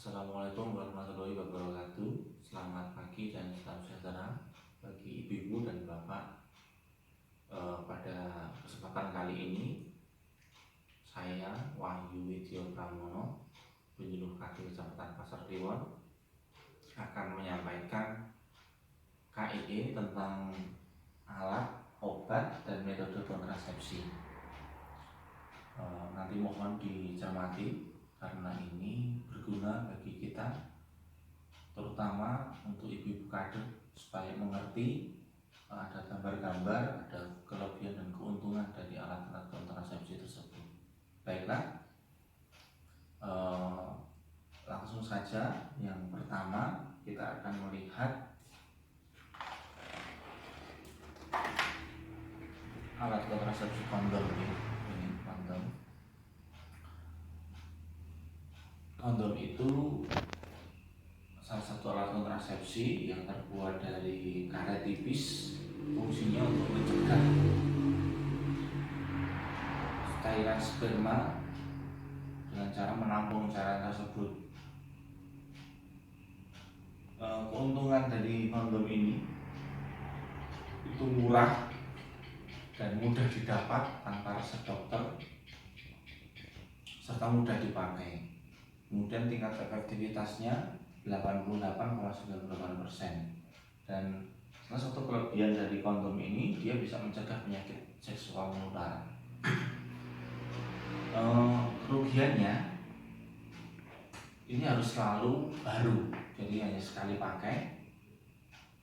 Assalamualaikum warahmatullahi wabarakatuh. Selamat pagi dan salam sejahtera bagi ibu-ibu dan bapak. Pada kesempatan kali ini saya Wahyu Widyo Pramono, penyuluh KD Kecamatan Pasar Kliwon, akan menyampaikan KIE tentang alat, obat, dan metode kontrasepsi. Nanti mohon dicermati karena ini berguna bagi kita, terutama untuk ibu-ibu kader, supaya mengerti ada gambar-gambar, ada kelebihan dan keuntungan dari alat-alat kontrasepsi tersebut. Baiklah, langsung saja. Yang pertama kita akan melihat alat kontrasepsi kondom. Ini kondom. Kondom itu salah satu alat kontrasepsi yang terbuat dari karet tipis, fungsinya untuk mencegah cairan sperma dengan cara menampung cairan tersebut. Keuntungan dari kondom ini itu murah dan mudah didapat tanpa resep dokter serta mudah dipakai. Kemudian tingkat efektivitasnya 88,98%. Dan salah satu kelebihan dari kondom ini, dia bisa mencegah penyakit seksual menular. Kerugiannya, ini harus selalu baru, jadi hanya sekali pakai.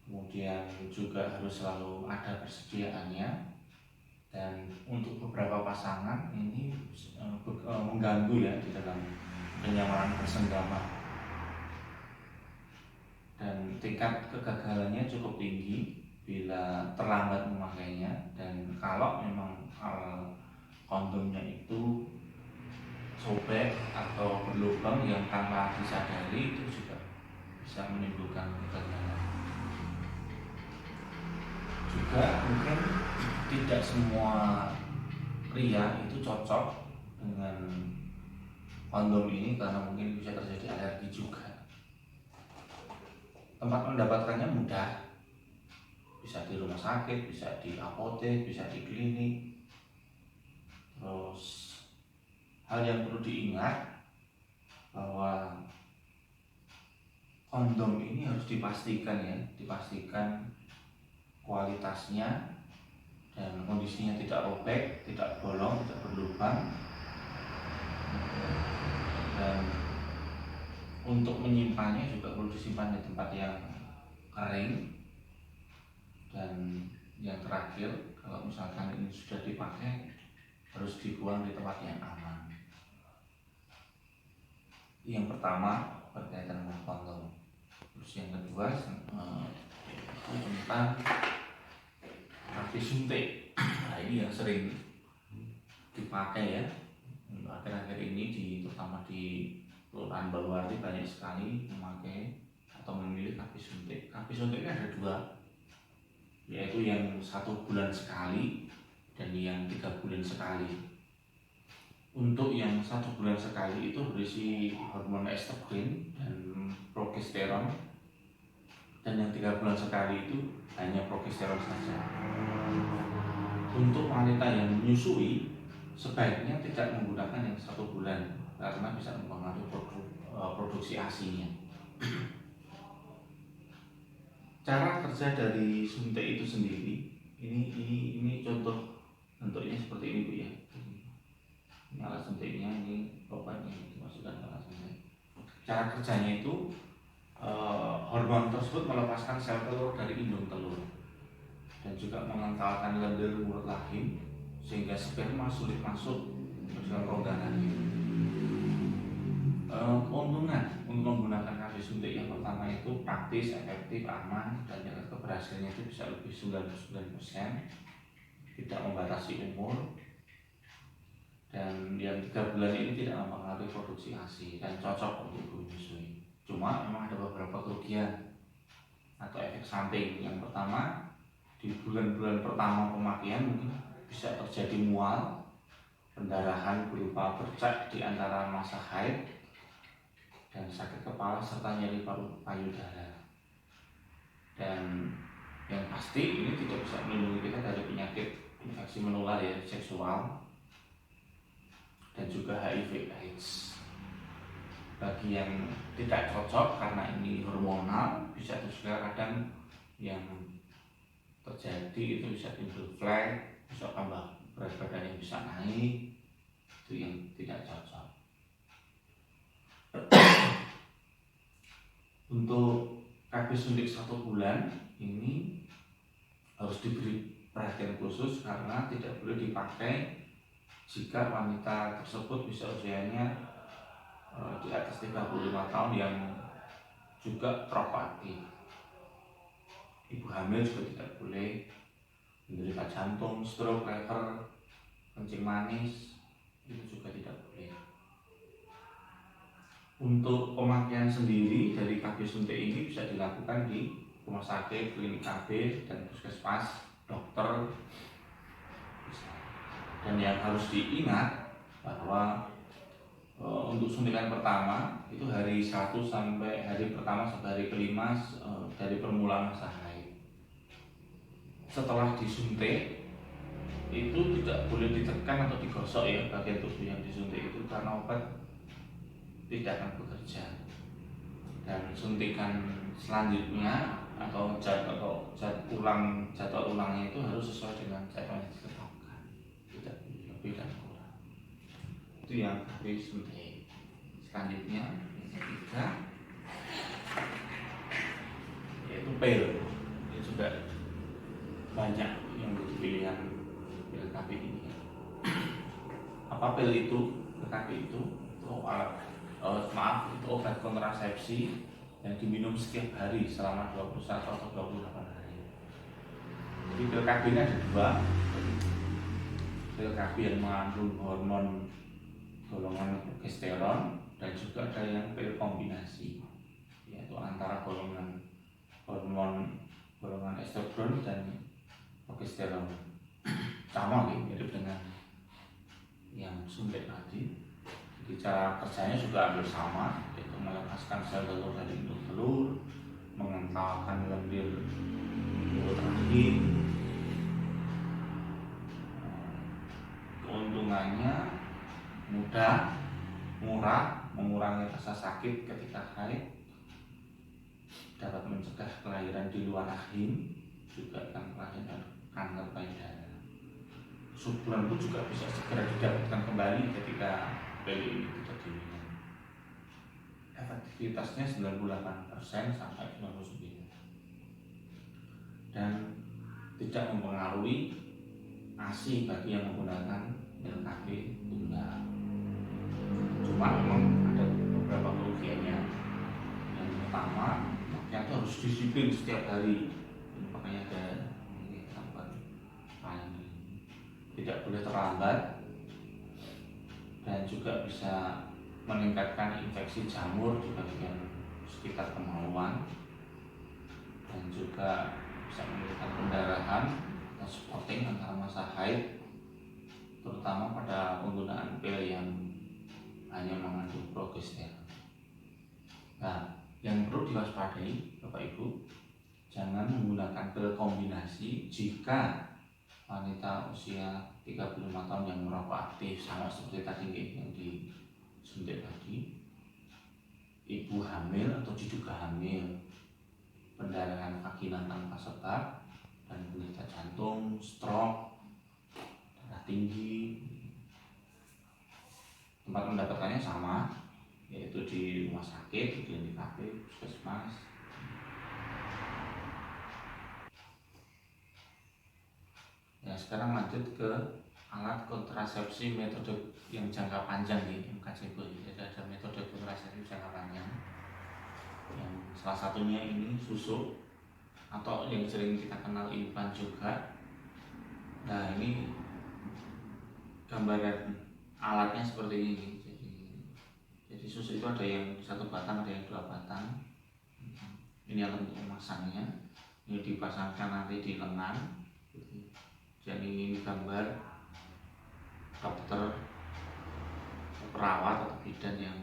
Kemudian juga harus selalu ada persediaannya. Dan untuk beberapa pasangan ini mengganggu ya di dalam kenyamanan bersenggama, dan tingkat kegagalannya cukup tinggi bila terlambat memakainya. Dan kalau memang kondomnya itu sobek atau berlubang yang tanpa disadari, itu juga bisa menimbulkan kegagalan. Juga mungkin tidak semua pria itu cocok dengan kondom ini karena mungkin bisa terjadi alergi juga. Tempat mendapatkannya mudah, bisa di rumah sakit, bisa di apotek, bisa di klinik. Terus hal yang perlu diingat bahwa kondom ini harus dipastikan kualitasnya dan kondisinya tidak robek, tidak bolong, tidak berlubang. Dan untuk menyimpannya juga perlu disimpan di tempat yang kering. Dan yang terakhir, kalau misalkan ini sudah dipakai, harus dibuang di tempat yang aman. Yang pertama berkaitan dengan kondom. Terus yang kedua tentang kaki suntik. Nah, ini yang sering dipakai ya akhir-akhir ini, terutama di Kelurahan Baluari banyak sekali memakai atau memilih kaki suntik. Kaki suntik ini ada dua, yaitu yang 1 bulan sekali dan yang 3 bulan sekali. Untuk yang 1 bulan sekali itu berisi hormon estrogen dan progesteron, dan yang 3 bulan sekali itu hanya progesteron saja. Untuk wanita yang menyusui, sebaiknya tidak menggunakan yang 1 bulan karena bisa mempengaruhi produksi ASI-nya. Cara kerja dari suntik itu sendiri, ini contoh bentuknya seperti ini Bu ya. Ini alat suntiknya, ini obatnya dimasukkan ke alat suntik. Cara kerjanya itu hormon tersebut melepaskan sel telur dari indung telur dan juga mengentalkan lendir mulut rahim sehingga sperma sulit masuk ke dalam rongga rahim. Keuntungan untuk menggunakan kaki suntik yang pertama itu praktis, efektif, aman, dan tingkat keberhasilannya itu bisa lebih 99%, tidak membatasi umur, dan yang 3 bulan ini tidak mempengaruhi produksi ASI dan cocok untuk ibu menyusui. Cuma memang ada beberapa kerugian atau efek samping. Yang pertama, di bulan-bulan pertama pemakaian mungkin bisa terjadi mual, pendarahan berupa bercak di antara masa haid, dan sakit kepala serta nyeri payudara. Dan yang pasti ini tidak bisa melindungi kita dari penyakit infeksi menular ya, seksual dan juga HIV/AIDS. Bagi yang tidak cocok karena ini hormonal, bisa juga kadang yang terjadi itu bisa timbul flek, bisa tambah berat badannya bisa naik, itu yang tidak cocok. Untuk KB suntik 1 bulan ini harus diberi perhatian khusus karena tidak boleh dipakai jika wanita tersebut bisa usianya di atas 35 tahun yang juga perokok aktif. Ibu hamil juga tidak boleh, menderita jantung, stroke, lever, kencing manis, itu juga tidak boleh. Untuk pemakaian sendiri dari KB suntik ini bisa dilakukan di rumah sakit, klinik KB, dan puskesmas, dokter. Dan yang harus diingat bahwa untuk suntikan pertama itu hari 1 sampai hari pertama sampai hari kelima dari permulaan masa haid. Setelah disuntik itu tidak boleh ditekan atau digosok ya bagian tubuh yang disuntik itu karena obat tidak akan bekerja. Dan suntikan selanjutnya atau jadwal ulangnya itu harus sesuai dengan jadwal yang ditetapkan, tidak lebih dan kurang. Itu yang KB suntik. Selanjutnya yang ketiga yaitu pil. Ini juga banyak yang menjadi pilihan pil KB ini. Apa pil itu? Pil KB itu itu obat kontrasepsi yang diminum setiap hari selama 21 atau 28 hari. Jadi pil KB ini ada 2. Pil KB yang mengandung hormon golongan progesteron dan juga ada yang pil kombinasi, yaitu antara golongan estrogen dan progesteron. Sama mirip dengan yang suntik tadi. Jadi cara kerjanya juga hampir sama, yaitu melepaskan sel telur dari induk telur, mengentalkan lendir mulut rahim. Keuntungannya mudah, murah, mengurangi rasa sakit ketika haid, dapat mencegah kelahiran di luar rahim, juga kelahiran kanker payudara. Suburan pun juga bisa segera didapatkan kembali ketika pil ini tidak diminum. Efektivitasnya 98% sampai 99%. Dan tidak mempengaruhi ASI bagi yang menggunakan pil KB tunggal. Cuma memang ada beberapa kerugiannya. Yang pertama, makanya harus disiplin setiap hari. Makanya ada tidak boleh terlambat, dan juga bisa meningkatkan infeksi jamur di bagian sekitar kemaluan, dan juga bisa menimbulkan pendarahan atau spotting antara masa haid, terutama pada penggunaan pil yang hanya mengandung progesteron. Nah, yang perlu diwaspadai Bapak Ibu, jangan menggunakan pil kombinasi jika wanita usia 35 tahun yang merokok aktif, sama seperti tadi yang disuntik tadi, ibu hamil atau diduga hamil, pendarahan vagina tanpa sebab, dan penderita jantung, stroke, darah tinggi. Tempat mendapatkannya sama, yaitu di rumah sakit, di klinik KB, puskesmas. Ya, sekarang lanjut ke alat kontrasepsi metode yang jangka panjang nih, MKCB. Jadi ada metode kontrasepsi jangka panjang yang salah satunya ini susuk atau yang sering kita kenal implan juga. Nah, ini gambaran alatnya seperti ini. Jadi susuk itu ada yang 1 batang, ada yang 2 batang. Ini alat untuk memasangnya. Ini dipasangkan nanti di lengan. Dan ini gambar dokter, perawat atau bidan yang